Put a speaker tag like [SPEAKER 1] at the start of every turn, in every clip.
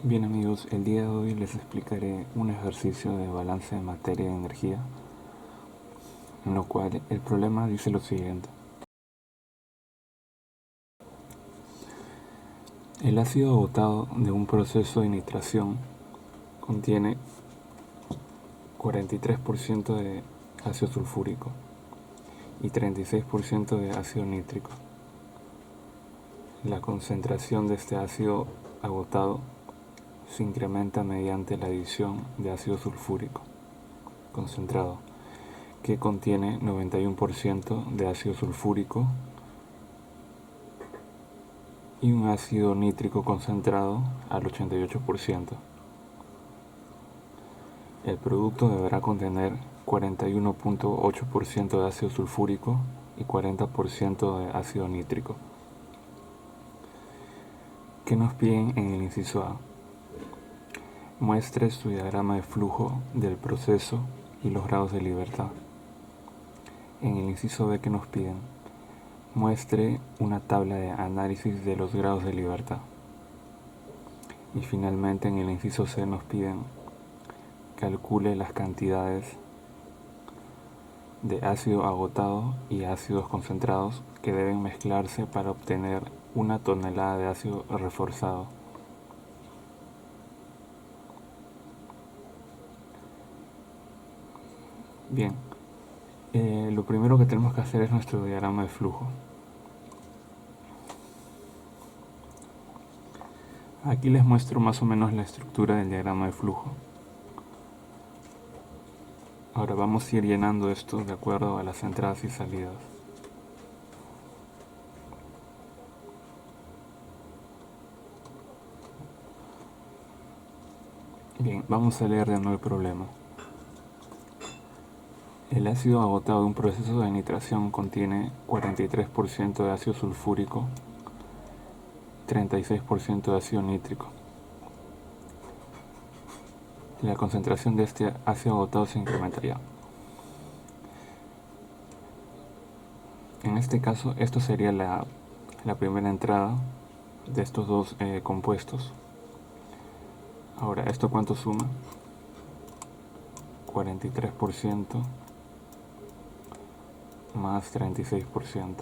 [SPEAKER 1] Bien amigos, el día de hoy les explicaré un ejercicio de balance de materia y energía, en lo cual el problema dice lo siguiente. El ácido agotado de un proceso de nitración contiene 43% de ácido sulfúrico y 36% de ácido nítrico. La concentración de este ácido agotado se incrementa mediante la adición de ácido sulfúrico concentrado, que contiene 91% de ácido sulfúrico y un ácido nítrico concentrado al 88%. El producto deberá contener 41.8% de ácido sulfúrico y 40% de ácido nítrico. ¿Qué nos piden en el inciso A? Muestre su diagrama de flujo del proceso y los grados de libertad. En el inciso B, ¿qué nos piden? Muestre una tabla de análisis de los grados de libertad. Y finalmente en el inciso C nos piden calcule las cantidades de ácido agotado y ácidos concentrados que deben mezclarse para obtener 1 tonelada de ácido reforzado. Bien, lo primero que tenemos que hacer es nuestro diagrama de flujo. Aquí les muestro más o menos la estructura del diagrama de flujo. Ahora vamos a ir llenando esto de acuerdo a las entradas y salidas. Bien, vamos a leer de nuevo el problema. El ácido agotado de un proceso de nitración contiene 43% de ácido sulfúrico, 36% de ácido nítrico. La concentración de este ácido agotado se incrementaría. En este caso, esto sería la primera entrada de estos dos compuestos. Ahora, ¿esto cuánto suma? 43% más 36%.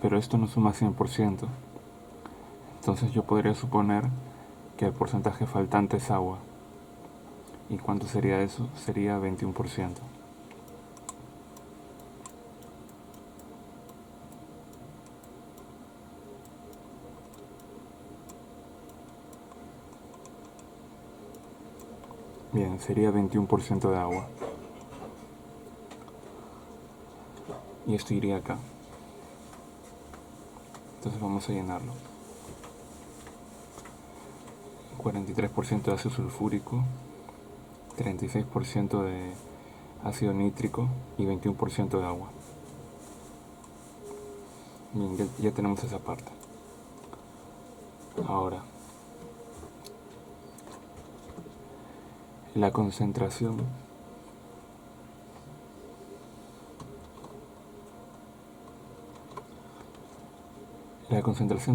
[SPEAKER 1] Pero esto no suma 100%. Entonces yo podría suponer que el porcentaje faltante es agua. ¿Y cuánto sería eso? Sería 21%. Bien, sería 21% de agua. Y esto iría acá. Entonces vamos a llenarlo. 43% de ácido sulfúrico, 36% de ácido nítrico y 21% de agua. Bien, ya tenemos esa parte. Ahora, la concentración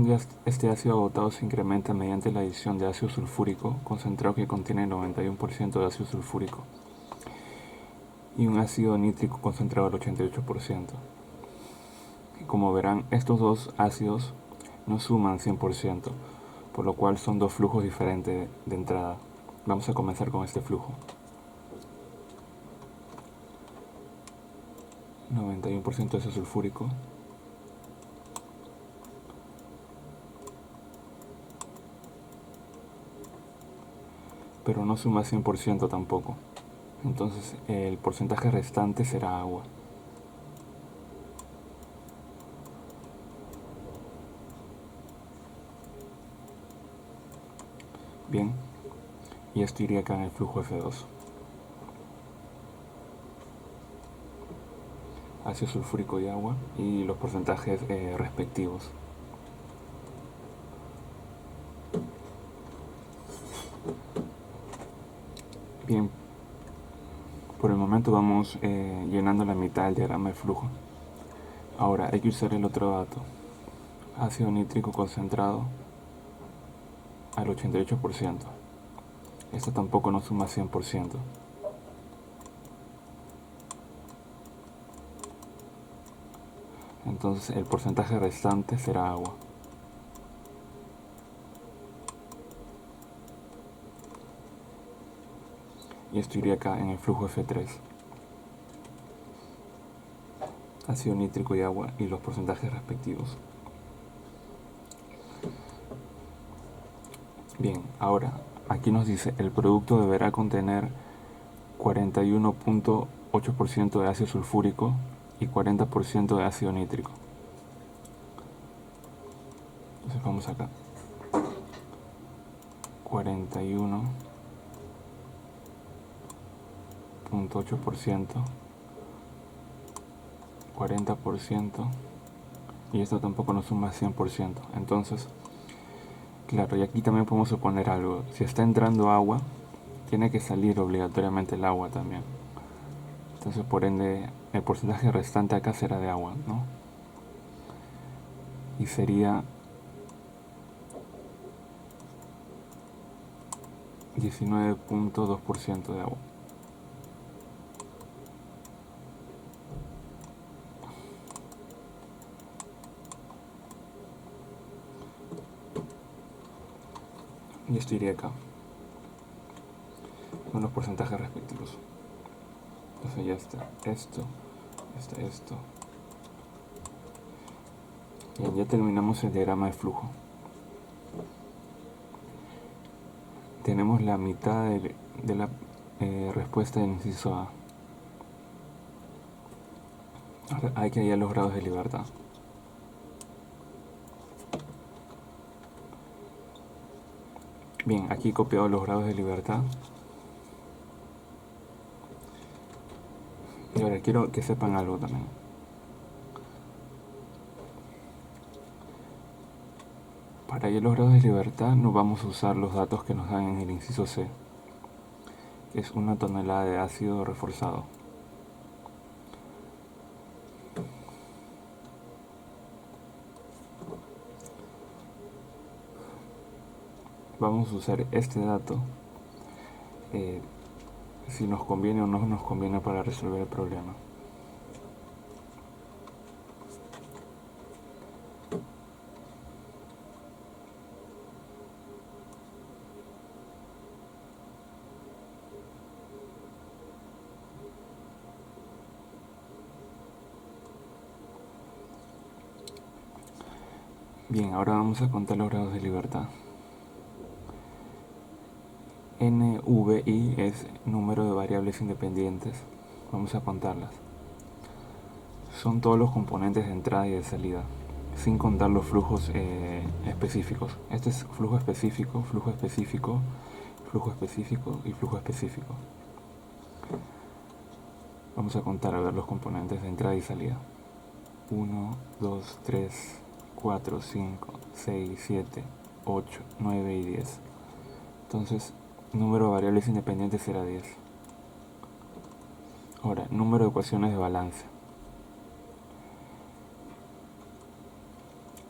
[SPEAKER 1] de este ácido agotado se incrementa mediante la adición de ácido sulfúrico concentrado que contiene 91% de ácido sulfúrico y un ácido nítrico concentrado al 88%. Como verán, estos dos ácidos no suman 100%, por lo cual son dos flujos diferentes de entrada. Vamos a comenzar con este flujo. 91% de ácido sulfúrico, pero no suma 100% tampoco. Entonces el porcentaje restante será agua. Bien, y esto iría acá en el flujo F2. Ácido sulfúrico y agua y los porcentajes respectivos. Bien, por el momento vamos llenando la mitad del diagrama de flujo. Ahora hay que usar el otro dato. ácido nítrico concentrado al 88%. Esto tampoco nos suma 100%. Entonces el porcentaje restante será agua. Y esto iría acá en el flujo F3. Ácido nítrico y agua y los porcentajes respectivos. Bien, ahora aquí nos dice el producto deberá contener 41.8% de ácido sulfúrico y 40% de ácido nítrico. Entonces vamos acá. 41.8%, 40%, y esto tampoco nos suma 100%. Entonces, claro, y aquí también podemos suponer algo. Si está entrando agua, tiene que salir obligatoriamente el agua también. Entonces, por ende, el porcentaje restante acá será de agua, ¿no? Y sería 19.2% de agua. Y esto iría acá, con los porcentajes respectivos. Entonces ya está esto, esto. Bien, ya terminamos el diagrama de flujo. Tenemos la mitad de la respuesta del inciso A. Ahora hay que hallar los grados de libertad. Bien, aquí he copiado los grados de libertad. Y ahora quiero que sepan algo también. Para hallar los grados de libertad no vamos a usar los datos que nos dan en el inciso C, que es 1 tonelada de ácido reforzado. Vamos a usar este dato si nos conviene o no nos conviene para resolver el problema. Bien, ahora vamos a contar los grados de libertad. NVI es número de variables independientes. Vamos a contarlas. Son todos los componentes de entrada y de salida, sin contar los flujos específicos. Este es flujo específico, flujo específico, flujo específico y flujo específico. Vamos a contar a ver los componentes de entrada y salida. 1, 2, 3, 4, 5, 6, 7, 8, 9 y 10. Entonces, número de variables independientes será 10. Ahora, número de ecuaciones de balance.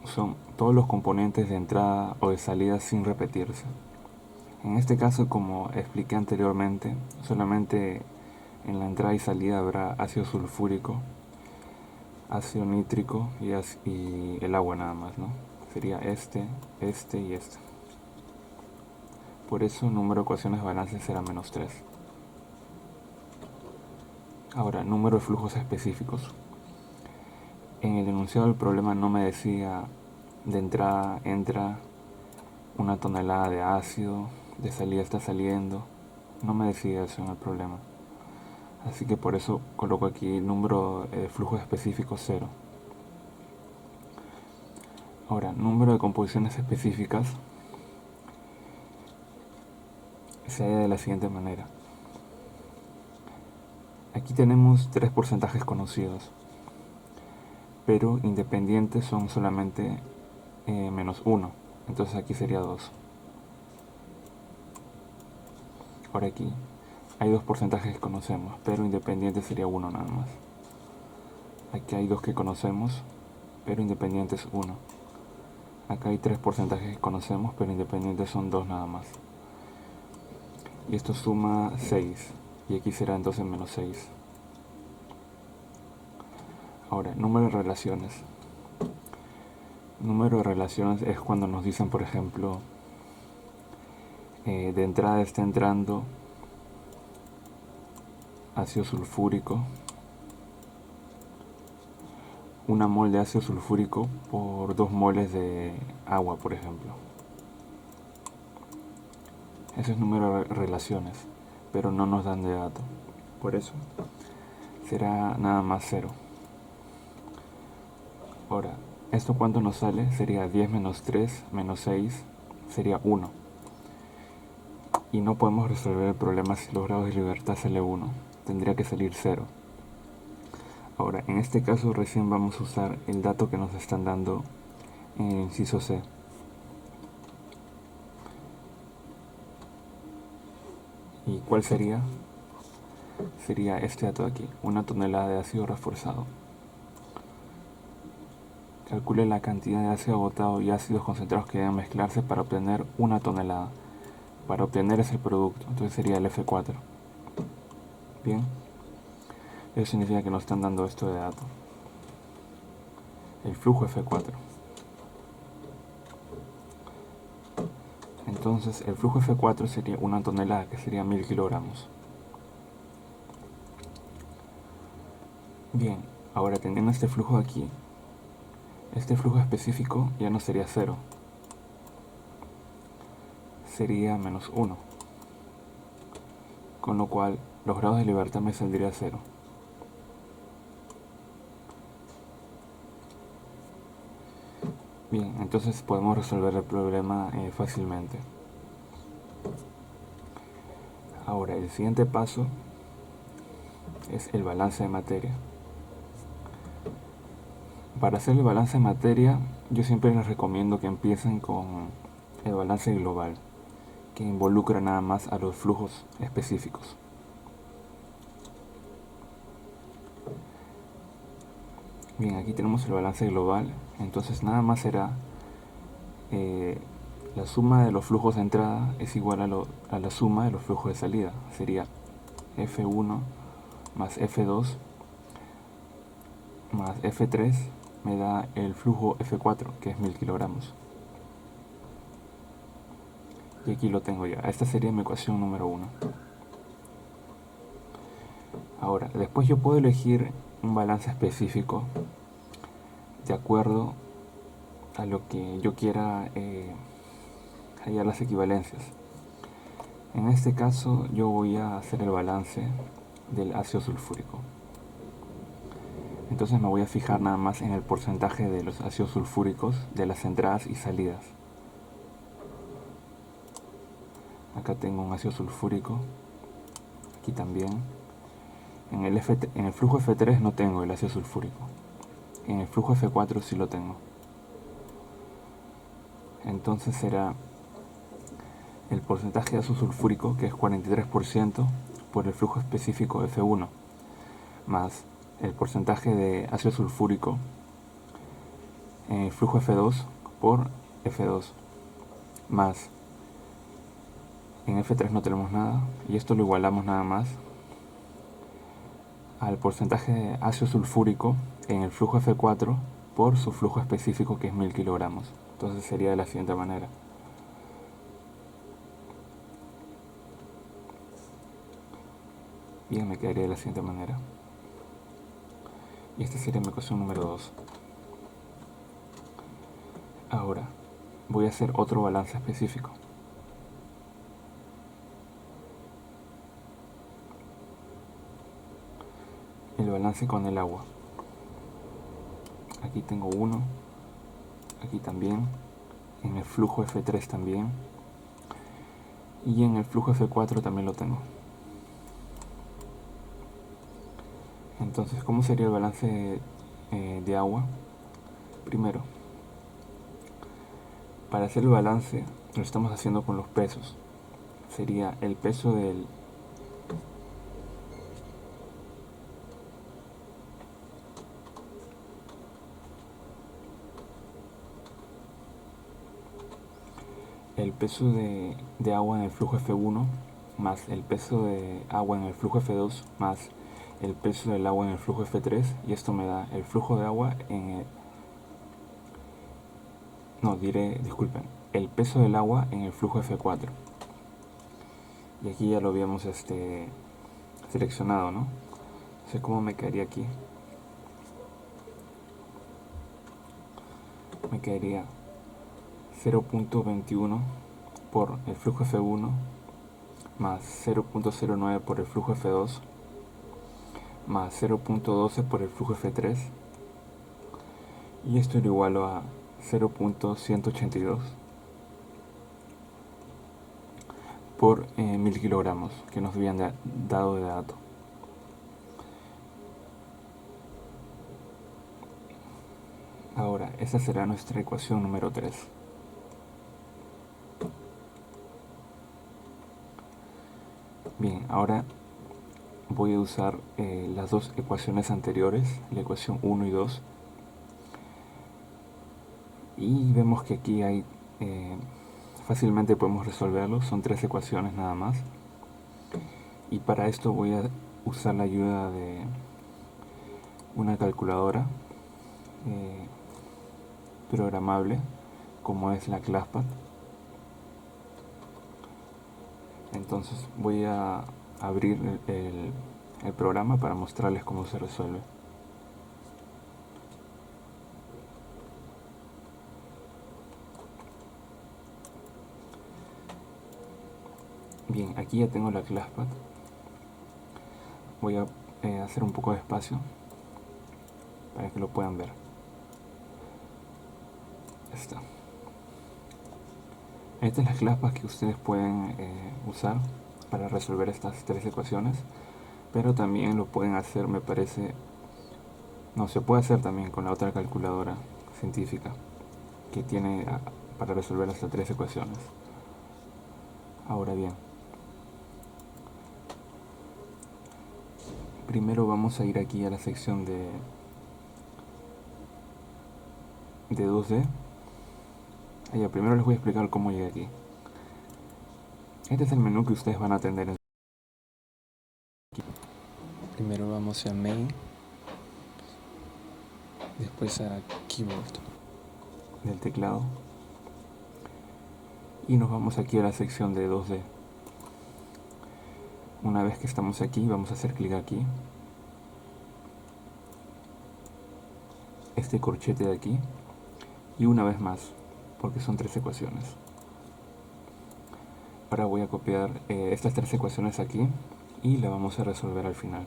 [SPEAKER 1] Son todos los componentes de entrada o de salida sin repetirse. En este caso, como expliqué anteriormente, solamente en la entrada y salida habrá ácido sulfúrico, ácido nítrico y el agua nada más, ¿no? Sería este y este. Por eso el número de ecuaciones de balance será -3. Ahora, número de flujos específicos. En el enunciado del problema no me decía de entrada entra 1 tonelada de ácido, de salida está saliendo. No me decía eso en el problema. Así que por eso coloco aquí el número de flujos específicos 0. Ahora, número de composiciones específicas se halla de la siguiente manera. Aquí tenemos 3 porcentajes conocidos, pero independientes son solamente -1, entonces aquí sería 2. Ahora aquí hay 2 porcentajes que conocemos, pero independiente sería 1 nada más. Aquí hay 2 que conocemos, pero independiente es 1. Acá hay 3 porcentajes que conocemos, pero independientes son 2 nada más. Y esto suma 6. Y aquí será entonces menos 6. Ahora, número de relaciones. Número de relaciones es cuando nos dicen, por ejemplo, de entrada está entrando ácido sulfúrico, 1 mol de ácido sulfúrico por 2 moles de agua, por ejemplo. Ese es número de relaciones, pero no nos dan de dato. Por eso será nada más 0. Ahora, ¿esto cuánto nos sale? Sería 10 menos 3 menos 6, sería 1. Y no podemos resolver el problema si los grados de libertad sale 1. Tendría que salir 0. Ahora, en este caso recién vamos a usar el dato que nos están dando en el inciso C. ¿Y cuál sería? Sería este dato de aquí, 1 tonelada de ácido reforzado. Calcule la cantidad de ácido agotado y ácidos concentrados que deben mezclarse para obtener 1 tonelada. Para obtener ese producto, entonces sería el F4. Bien, eso significa que nos están dando esto de dato. El flujo F4. Entonces el flujo F4 sería 1 tonelada, que sería 1000 kilogramos. Bien, ahora teniendo este flujo aquí, este flujo específico ya no sería 0, sería menos 1, con lo cual los grados de libertad me saldría 0. Bien, entonces podemos resolver el problema fácilmente. Ahora, el siguiente paso es el balance de materia. Para hacer el balance de materia, yo siempre les recomiendo que empiecen con el balance global, que involucra nada más a los flujos específicos. Bien, aquí tenemos el balance global, entonces nada más será la suma de los flujos de entrada es igual a la suma de los flujos de salida. Sería F1 más F2 más F3 me da el flujo F4, que es 1000 kilogramos. Y aquí lo tengo ya. Esta sería mi ecuación número 1. Ahora, después yo puedo elegir un balance específico de acuerdo a lo que yo quiera hallar las equivalencias. En este caso yo voy a hacer el balance del ácido sulfúrico. Entonces me voy a fijar nada más en el porcentaje de los ácidos sulfúricos de las entradas y salidas. Acá tengo un ácido sulfúrico, aquí también. En el flujo F3 no tengo el ácido sulfúrico. En el flujo F4 sí lo tengo. Entonces será el porcentaje de ácido sulfúrico, que es 43%, por el flujo específico F1, más el porcentaje de ácido sulfúrico en el flujo F2 por F2, más en F3 no tenemos nada, y esto lo igualamos nada más al porcentaje de ácido sulfúrico en el flujo F4 por su flujo específico, que es 1000 kilogramos. Entonces sería de la siguiente manera. Bien, me quedaría de la siguiente manera. Y esta sería mi ecuación número 2. Ahora voy a hacer otro balance específico. El balance con el agua. Aquí tengo 1, aquí también, en el flujo F3 también, y en el flujo F4 también lo tengo. Entonces, ¿cómo sería el balance de agua? Primero, para hacer el balance lo estamos haciendo con los pesos. Sería el peso del el peso de agua en el flujo F1 más el peso de agua en el flujo F2 más el peso del agua en el flujo F3, y esto me da el flujo de agua en el... No, disculpen, el peso del agua en el flujo F4. Y aquí ya lo habíamos seleccionado, ¿no? No sé cómo me quedaría aquí. Me quedaría 0.21 por el flujo F1 más 0.09 por el flujo F2 más 0.12 por el flujo F3, y esto lo igualo a 0.182 por 1000 kilogramos que nos habían dado de dato. Ahora, esa será nuestra ecuación número 3. Bien, ahora voy a usar las dos ecuaciones anteriores, la ecuación 1 y 2, y vemos que aquí hay fácilmente podemos resolverlo. Son 3 ecuaciones nada más, y para esto voy a usar la ayuda de una calculadora programable como es la ClassPad. Entonces voy a abrir el programa para mostrarles cómo se resuelve. Bien, aquí ya tengo la ClassPad. Voy a hacer un poco de espacio para que lo puedan ver. Esta es la ClassPad que ustedes pueden usar para resolver estas 3 ecuaciones, pero también lo pueden hacer, me parece, no, se puede hacer también con la otra calculadora científica que tiene para resolver hasta 3 ecuaciones. Ahora bien, primero vamos a ir aquí a la sección de 2D. Primero les voy a explicar cómo llegué aquí. Este es el menú que ustedes van a tener. Primero vamos a Main, después a Keyboard del teclado, y nos vamos aquí a la sección de 2D. Una vez que estamos aquí, vamos a hacer clic aquí, este corchete de aquí, y una vez más, porque son 3 ecuaciones. Ahora voy a copiar estas 3 ecuaciones aquí y la vamos a resolver al final.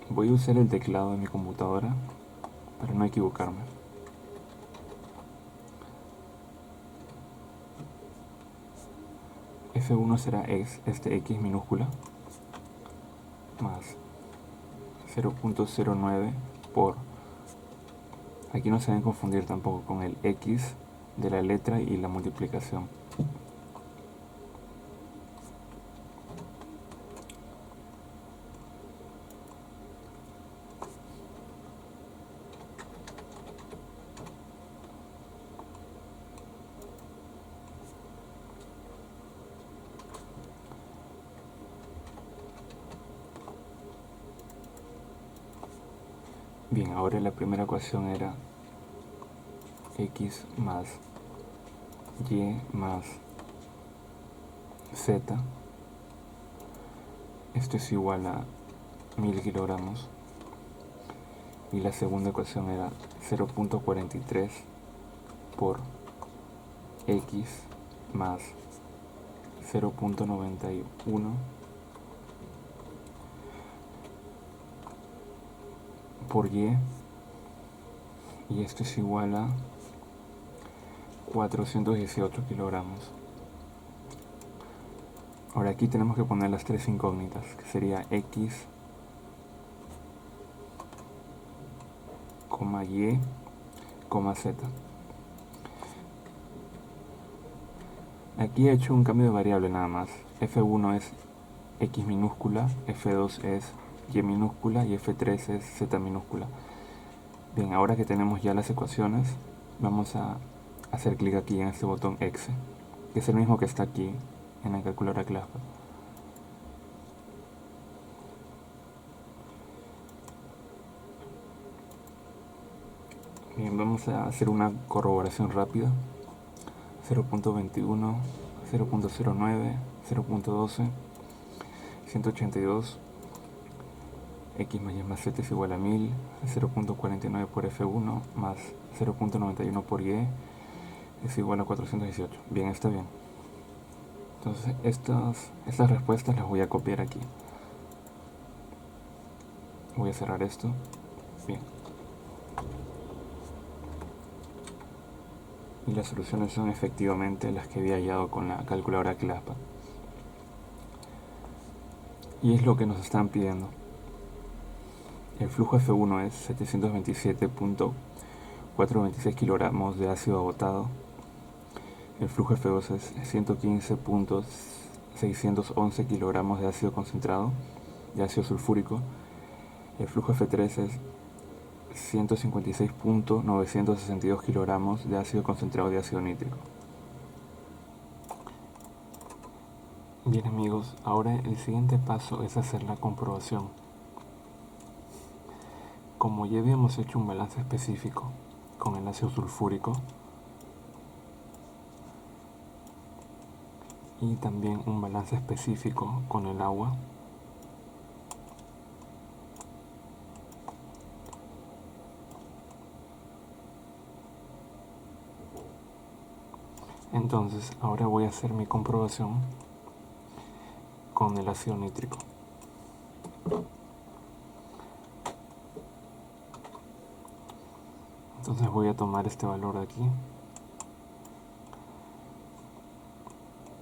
[SPEAKER 1] Voy a usar el teclado de mi computadora para no equivocarme. F1 será X minúscula más 0.09 por... Aquí no se deben confundir tampoco con el X de la letra y la multiplicación. Bien, ahora la primera ecuación era X más Y más Z. Esto es igual a 1000 kilogramos. Y la segunda ecuación era 0.43 por X más 0.91 por Y, y esto es igual a 418 kilogramos. Ahora aquí tenemos que poner las 3 incógnitas, que sería X, Y, Z. Aquí he hecho un cambio de variable nada más. F1 es X minúscula, F2 es Y minúscula y F3 es Z minúscula. Bien, ahora que tenemos ya las ecuaciones, vamos a hacer clic aquí en este botón Exe, que es el mismo que está aquí en la calculadora CLASPAT. Bien, vamos a hacer una corroboración rápida. 0.21, 0.09, 0.12, 182, x más y más z es igual a 1000, 0.49 por f1 más 0.91 por y es igual a 418. Bien, está bien. Entonces estas respuestas las voy a copiar aquí. Voy a cerrar esto. Bien. Y las soluciones son efectivamente las que había hallado con la calculadora CLASPAT. Y es lo que nos están pidiendo. El flujo F1 es 727.426 kilogramos de ácido agotado. El flujo F2 es 115.611 kilogramos de ácido concentrado, de ácido sulfúrico. El flujo F3 es 156.962 kilogramos de ácido concentrado de ácido nítrico. Bien amigos, ahora el siguiente paso es hacer la comprobación. Como ya habíamos hecho un balance específico con el ácido sulfúrico y también un balance específico con el agua, entonces ahora voy a hacer mi comprobación con el ácido nítrico. Entonces voy a tomar este valor de aquí,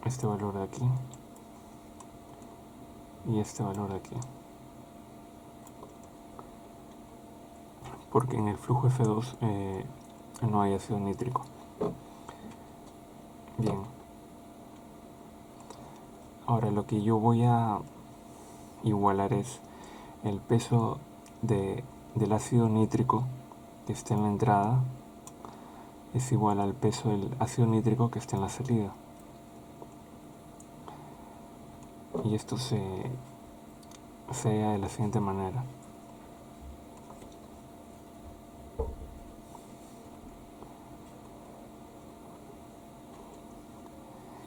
[SPEAKER 1] este valor de aquí y este valor de aquí, porque en el flujo F2 no hay ácido nítrico. Bien, ahora lo que yo voy a igualar es el peso del ácido nítrico que está en la entrada es igual al peso del ácido nítrico que está en la salida. Y esto se halla de la siguiente manera.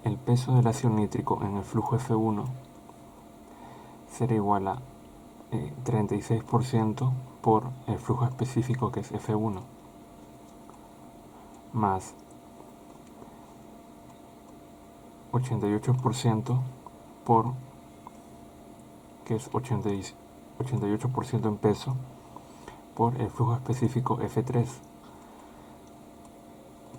[SPEAKER 1] El peso del ácido nítrico en el flujo F1 será igual a 36% por el flujo específico que es F1 más 88% por, que es 88% en peso, por el flujo específico F3,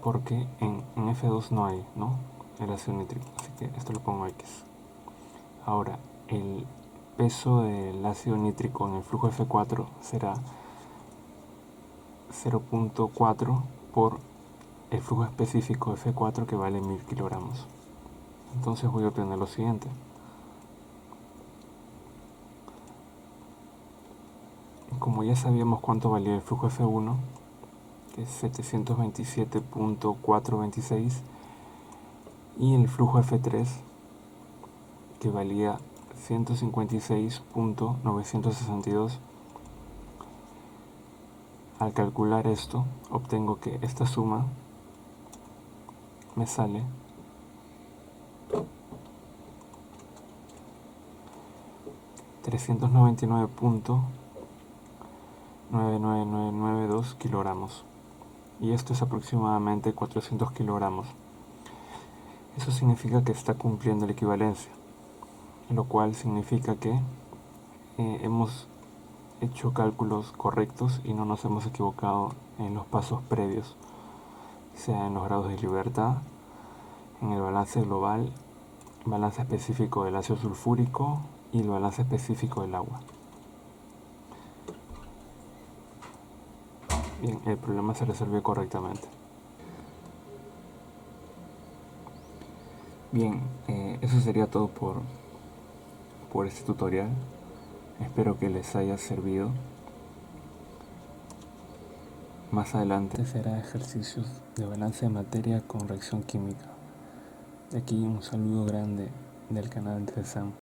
[SPEAKER 1] porque en F2 no hay, ¿no?, el ácido nítrico, así que esto lo pongo X. Ahora, el peso del ácido nítrico en el flujo F4 será 0.4 por el flujo específico F4 que vale 1000 kilogramos. Entonces voy a obtener lo siguiente. Como ya sabíamos cuánto valía el flujo F1, que es 727.426, y el flujo F3, que valía 156.962, al calcular esto, obtengo que esta suma me sale $399.99992 kilogramos, y esto es aproximadamente 400 kilogramos. Eso significa que está cumpliendo la equivalencia, lo cual significa que hemos hecho cálculos correctos y no nos hemos equivocado en los pasos previos, sea en los grados de libertad, en el balance global, el balance específico del ácido sulfúrico y el balance específico del agua. Bien, el problema se resolvió correctamente. Bien, eso sería todo por este tutorial. Espero que les haya servido. Más adelante será ejercicios de balance de materia con reacción química. De aquí un saludo grande del canal de Sam.